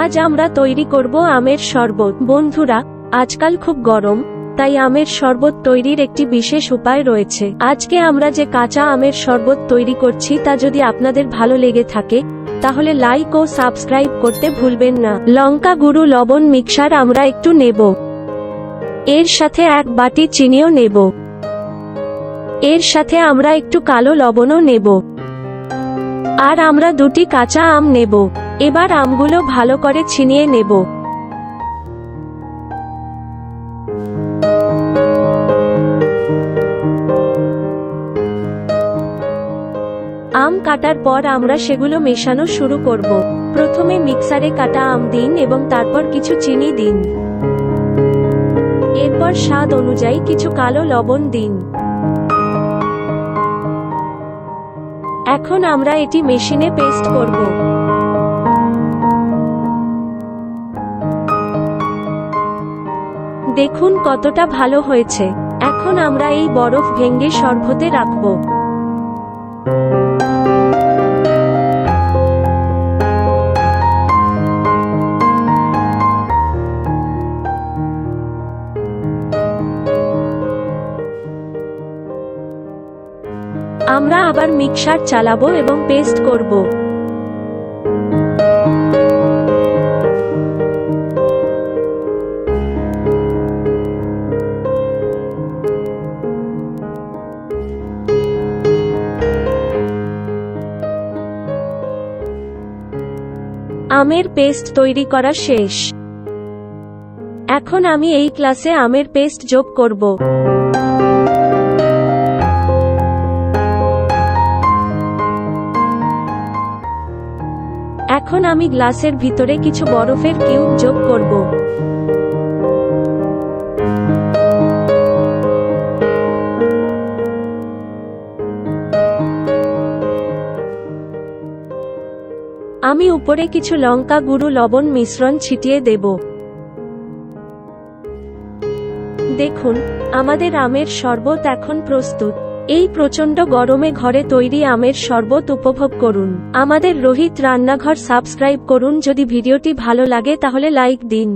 আজ আমরা তৈরি করব আমের শরবত। বন্ধুরা, আজকাল খুব গরম, তাই আমের শরবত তৈরির একটি বিশেষ উপায় রয়েছে। আজকে আমরা যে কাঁচা আমের শরবত তৈরি করছি তা যদি আপনাদের ভালো লেগে থাকে তাহলে লাইক ও সাবস্ক্রাইব করতে ভুলবেন না। লঙ্কা গুঁড়ো, লবণ, মিক্সার আমরা একটু নেব। এর সাথে 1 বাটি চিনিও নেব। এর সাথে আমরা একটু কালো লবণও নেব। আর আমরা 2টি কাঁচা আম নেব। এবার আমগুলো ভালো করে ছিনিয়ে নেব। আম কাটার পর আমরা সেগুলো মেশানো শুরু করব। প্রথমে মিক্সারে কাটা আম দিন এবং তারপর কিছু চিনি দিন। এরপর স্বাদ অনুযায়ী কিছু কালো লবণ দিন। এখন আমরা এটি মেশিনে পেস্ট করব। দেখুন কতটা ভালো হয়েছে। এখন আমরা এই বরফ ভেঙে শরবতে রাখব। আমরা আবার মিক্সার চালাবো এবং পেস্ট করব। আমের পেস্ট তৈরি করা শেষ। এখন আমি এই গ্লাসে আমের পেস্ট যোগ করব। এখন আমি গ্লাসের ভিতরে কিছু বরফের কিউব যোগ করব। আমি উপরে কিছু লঙ্কা গুঁড়ো, লবণ মিশ্রণ ছিটিয়ে দেব। দেখুন, আমাদের আমের শরবত এখন প্রস্তুত। এই প্রচণ্ড গরমে ঘরে তৈরি আমের শরবত উপভোগ করুন। আমাদের রোহিত রান্নাঘর সাবস্ক্রাইব করুন। যদি ভিডিওটি ভালো লাগে তাহলে লাইক দিন।